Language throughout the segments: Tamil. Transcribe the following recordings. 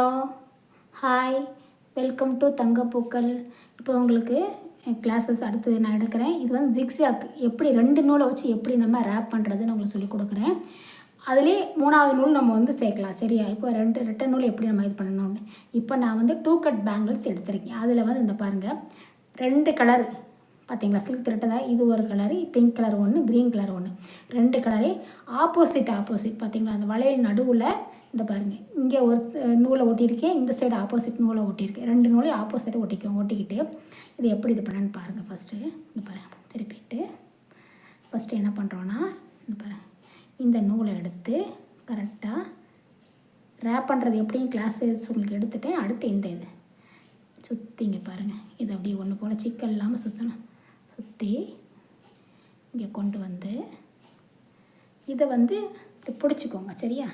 ஹலோ, ஹாய், வெல்கம் டு தங்கப்பூக்கள். இப்போ உங்களுக்கு கிளாஸஸ் அடுத்து நான் எடுக்கிறேன். இது வந்து ஜிக்ஸாக் எப்படி 2 நூலை வச்சு எப்படி நம்ம ரேப் பண்ணுறதுன்னு உங்களுக்கு சொல்லிக் கொடுக்குறேன். அதிலே 3வது நூல் நம்ம வந்து சேர்க்கலாம். சரியா? இப்போ ரெட்டை நூல் எப்படி நம்ம இது பண்ணணும்னு. இப்போ நான் வந்து 2 கட் பேங்கிள்ஸ் எடுத்திருக்கேன். அதில் வந்து இந்த பாருங்கள் 2 கலர் பார்த்தீங்களா, சில்க் த்ரெட்டு தான். இது ஒரு கலரு, பிங்க் கலர் ஒன்று, க்ரீன் கலர் ஒன்று, 2 கலரே ஆப்போசிட் பார்த்தீங்களா. அந்த வளையல் நடுவில் இந்த பாருங்கள், இங்கே ஒரு நூலை ஒட்டியிருக்கேன், இந்த சைடு ஆப்போசிட் நூலை ஒட்டியிருக்கேன். 2 நூலையும் ஆப்போசிட் ஒட்டிக்கிட்டு இது எப்படி இது பண்ணேன்னு பாருங்கள். ஃபஸ்ட்டு இந்த பாருங்கள், திருப்பிட்டு ஃபஸ்ட்டு என்ன பண்ணுறோன்னா இந்த பாருங்கள், இந்த நூலை எடுத்து கரெக்டாக ரேப் பண்ணுறது எப்படியும் கிளாஸஸ் உங்களுக்கு எடுத்துகிட்டேன். அடுத்து இந்த இது சுற்றிங்க பாருங்கள், இது அப்படியே ஒன்று போல் சிக்கல் இல்லாமல் சுற்றணும். சுற்றி இங்கே கொண்டு வந்து இதை வந்து இப்படி பிடிச்சிக்கோங்க. சரியா?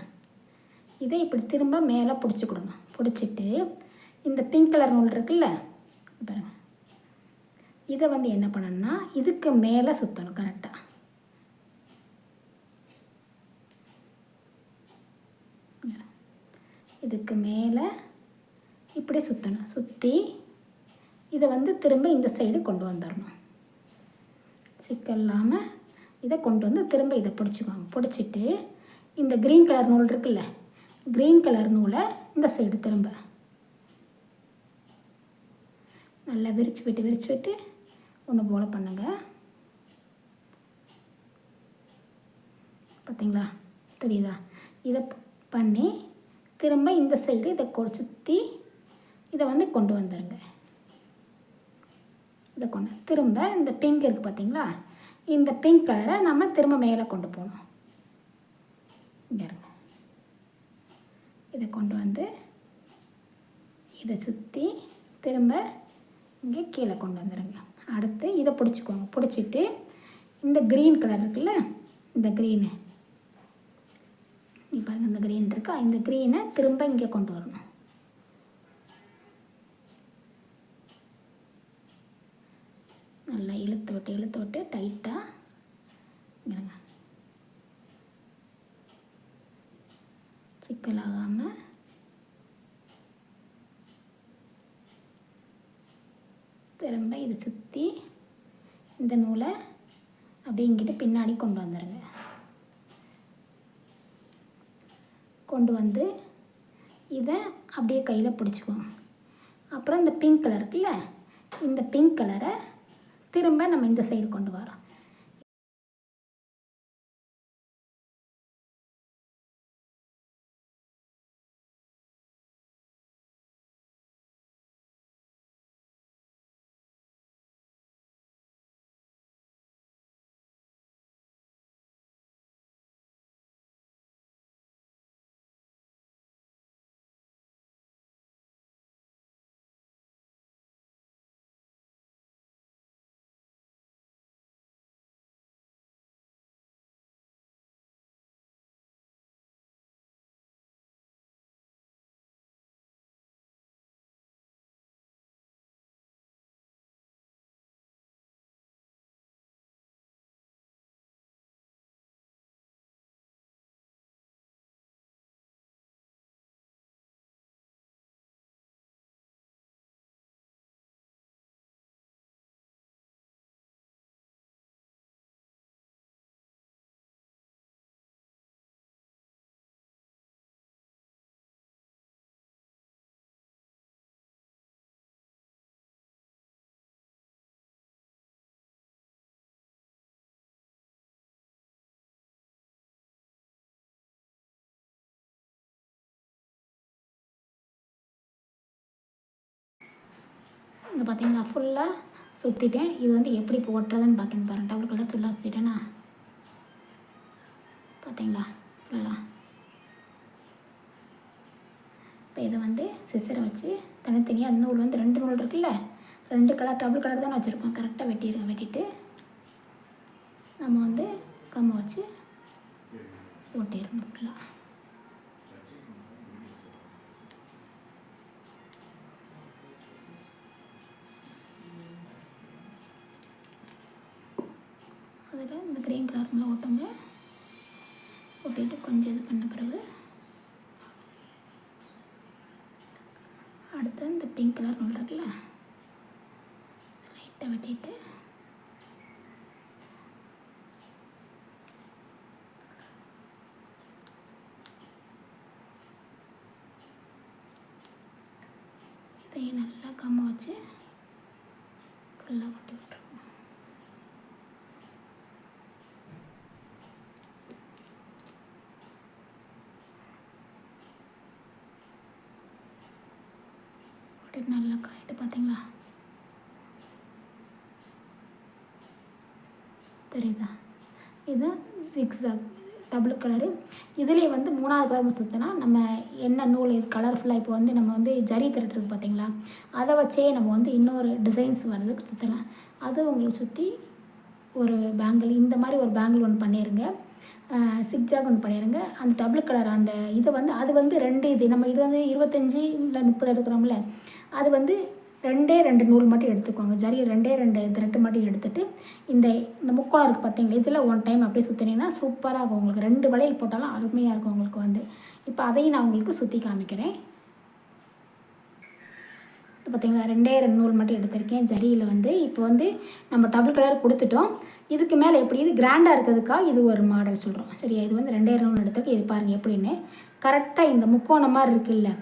இதை இப்படி திரும்ப மேலே பிடிச்சிக்கிடுங்க. பிடிச்சிட்டு இந்த பிங்க் கலர் நூல் இருக்குல்ல பாருங்கள், இதை வந்து என்ன பண்ணணும்னா இதுக்கு மேலே சுற்றணும். கரெக்டாக இதுக்கு மேலே இப்படி சுற்றணும். சுற்றி இதை வந்து திரும்ப இந்த சைடு கொண்டு வந்துடணும். சிக்கல் இல்லாமல் இதை கொண்டு வந்து திரும்ப இதை பிடிச்சிக்குவாங்க. பிடிச்சிட்டு இந்த க்ரீன் கலர் நூல் இருக்குல்ல, க்ரீன் கலர் நூலை இந்த சைடு திரும்ப நல்லா விரித்து விட்டு ஒன்று போல் பண்ணுங்கள். பார்த்தீங்களா, தெரியுதா? இதை பண்ணி திரும்ப இந்த சைடு இதை சுற்றி இதை வந்து கொண்டு வந்துடுங்க. இதை கொண்டு திரும்ப இந்த பிங்க் இருக்குது பார்த்தீங்களா, இந்த பிங்க் கலரை நம்ம திரும்ப மேலே கொண்டு போகணும். இங்கே இருங்க, இதை கொண்டு வந்து இதை சுற்றி திரும்ப இங்கே கீழே கொண்டு வந்துடுங்க. அடுத்து இதை பிடிச்சிக்கோங்க. பிடிச்சிட்டு இந்த க்ரீன் கலர் இருக்குல்ல, இந்த க்ரீனு இங்கே பாருங்கள், இந்த க்ரீன் இருக்கா, இந்த க்ரீனை திரும்ப இங்கே கொண்டு வரணும். நல்லா இழுத்து விட்டு டைட்டாக இங்கேங்க, சிக்கலாகாமல் திரும்ப இதை சுற்றி இந்த நூலை அப்படியே இங்கிட்டு பின்னாடி கொண்டு வந்துடுங்க. கொண்டு வந்து இதை அப்படியே கையில் பிடிச்சிக்குவோங்க. அப்புறம் இந்த பிங்க் கலர் இருக்குல்ல, இந்த பிங்க் கலரை திரும்ப நம்ம இந்த சைடு கொண்டு வரோம். இங்கே பார்த்தீங்களா, ஃபுல்லாக சுற்றிட்டேன். இது வந்து எப்படி போட்டுறதுன்னு பார்க்கணும் பாருங்கள். டபுள் கலர் ஃபுல்லாக சுற்றிட்டேன்னா பார்த்தீங்களா ஃபுல்லாக. இப்போ இதை வந்து சிசரை வச்சு தனித்தனியாக அந்த நூல் வந்து 2 நூல் இருக்குல்ல, 2 கலர் டபுள் கலர் தானே வச்சுருக்கோம். கரெக்டாக வெட்டிடுங்க. வெட்டிட்டு நம்ம வந்து கம்மை வச்சு ஓட்டிடணும் ஃபுல்லாக. அதில் இந்த க்ரீன் கலர் மேலே ஓட்டுங்க. ஓட்டிட்டு கொஞ்சம் இது பண்ண பிறகு பிங்க் கலர் நூல் இருக்குல்ல, லைட்டாக வெட்டிட்டு இதையும் நல்லா கம்ம வச்சு ஃபுல்லாக ஒட்டி விட்டுருவோம். ஒட்டிட்டு நல்லா காயிட்டு பார்த்தீங்களா, தெரியுதா? இதுதான் ஜிக்ஸாக் டபுள் கலரு. இதுலேயே வந்து 3வது கலர் சுற்றினா நம்ம என்ன நூல் இது கலர்ஃபுல்லாக இப்போ வந்து நம்ம வந்து ஜரி த்ரெட் இருக்குது பார்த்தீங்களா, அதை வச்சே நம்ம வந்து இன்னொரு டிசைன்ஸ் வர்றதுக்கு சுற்றலாம். அது உங்களுக்கு சுற்றி ஒரு பேங்கிள் இந்த மாதிரி ஒரு பேங்கிள் ஒன்று பண்ணிடுங்க, சிக்ஜாக் ஒன்று பண்ணிடுங்க. அந்த டபுள் கலர் அந்த இதை வந்து அது வந்து 2 இது நம்ம இது வந்து 25 இல்லை 30 எடுக்கிறோம்ல, அது வந்து 2 நூல் மட்டும் எடுத்துக்கோங்க. ஜரி 2 த்ரெட்டு மட்டும் எடுத்துகிட்டு இந்த முக்கோணம் இருக்குது பார்த்தீங்களா, இதில் 1 டைம் அப்படியே சுற்றினீங்கன்னா சூப்பராக இருக்கும். உங்களுக்கு 2 வளையல் போட்டாலும் அருமையாக இருக்கும் உங்களுக்கு வந்து. இப்போ அதையும் நான் உங்களுக்கு சுற்றி காமிக்கிறேன். பார்த்தீங்களா, 2 நூல் மட்டும் எடுத்திருக்கேன் ஜரியில் வந்து. இப்போ வந்து நம்ம டபுள் கலர் கொடுத்துட்டோம். இதுக்கு மேலே எப்படி இது கிராண்டாக இருக்கிறதுக்காக இது ஒரு மாடல் சொல்கிறோம் சரியா. இது வந்து 2 நூல் எடுத்துருக்கு. இது பாருங்கள் எப்படின்னு கரெக்டாக இந்த முக்கோணம் மாதிரி இருக்குல்ல,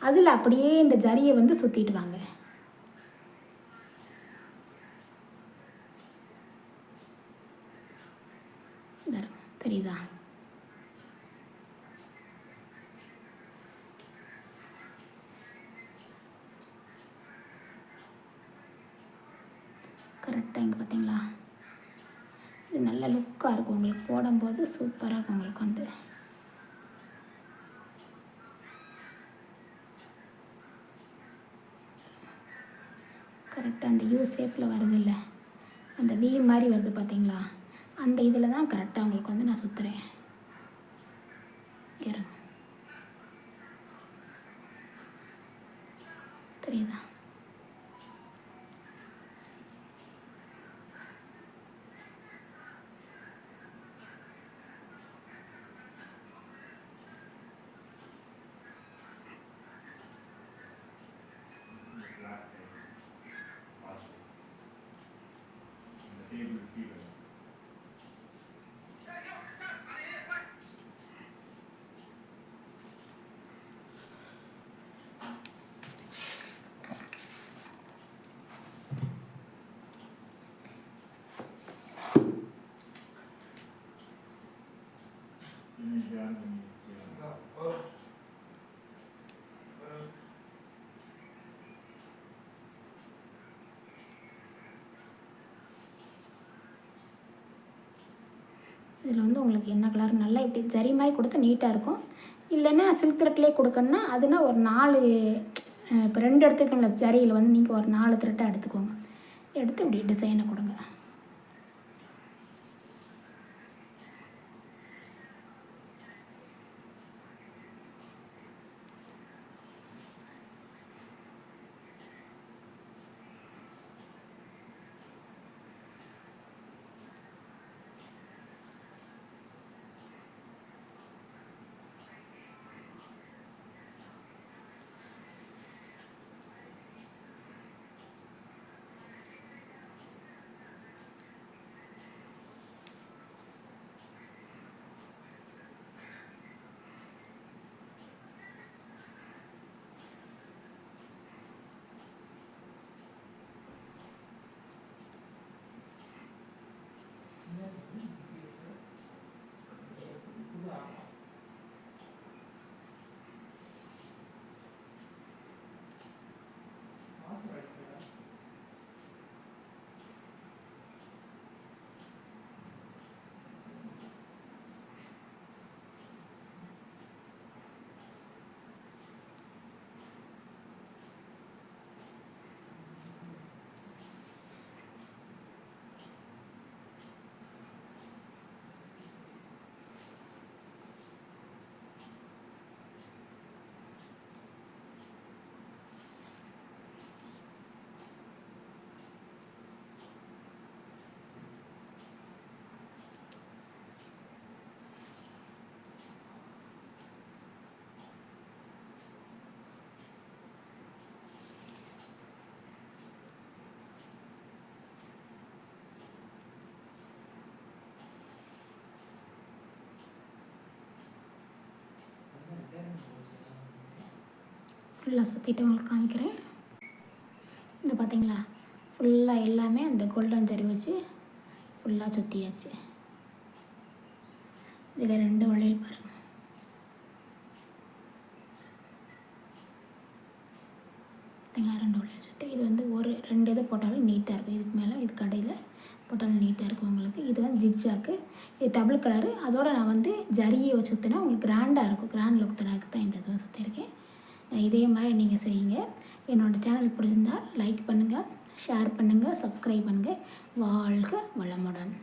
அதில் அப்படியே இந்த ஜரியை வந்து சுற்றிட்டு வாங்க. தெரியுதா? கரெக்டாக இங்கே பார்த்தீங்களா, இது நல்ல லுக்காக இருக்கும் உங்களுக்கு போடும்போது, சூப்பராக இருக்கும் உங்களுக்கு வந்து. கரெக்டாக அந்த யூ ஷேப்பில் வருது இல்லை, அந்த வி மாதிரி வருது பார்த்தீங்களா, அந்த இதில் தான் கரெக்டாக உங்களுக்கு வந்து நான் சுற்றுறேன். தெரியுதா? இதில் வந்து உங்களுக்கு என்ன கலர் நல்லா இப்படி ஜரி மாதிரி கொடுத்தா நீட்டாக இருக்கும். இல்லைன்னா சில்க் த்ரெட்லேயே கொடுக்கணுன்னா அதுனா ஒரு 4 இப்போ 2 எடுத்துக்கோங்கள ஜரியில் வந்து நீங்கள் ஒரு 4 த்ரெட்டாக எடுத்துக்கோங்க. எடுத்து இப்படி டிசைனை கொடுங்க. ஃபுல்லாக சுற்றிட்டு உங்களுக்கு காமிக்கிறேன். இந்த பார்த்தீங்களா, ஃபுல்லாக எல்லாமே அந்த கோல்டன் ஜரி வச்சு ஃபுல்லாக சுற்றியாச்சு. இதில் 2 வளையல் பாருங்கள். பார்த்தீங்களா, 2 வளையல் சுற்றி இது வந்து 2 இது போட்டாலும் நீட்டாக இருக்கும். இதுக்கு மேலே இது கடையில் போட்டாலும் நீட்டாக இருக்கும் உங்களுக்கு. இது வந்து ஜிக்ஜாக்கு, இது டபுள் கலரு. அதோடு நான் வந்து ஜரியை வச்சு சுற்றினா உங்களுக்கு கிராண்டாக இருக்கும். கிராண்ட் லுக் தராக்கு தான் இந்த இதுவும் சுற்றிருக்கேன். இதே மாதிரி நீங்கள் செய்யுங்க. என்னோடய சேனல் பிடிச்சிருந்தால் லைக் பண்ணுங்கள், ஷேர் பண்ணுங்கள், சப்ஸ்கிரைப் பண்ணுங்கள். வாழ்க வளமுடன்.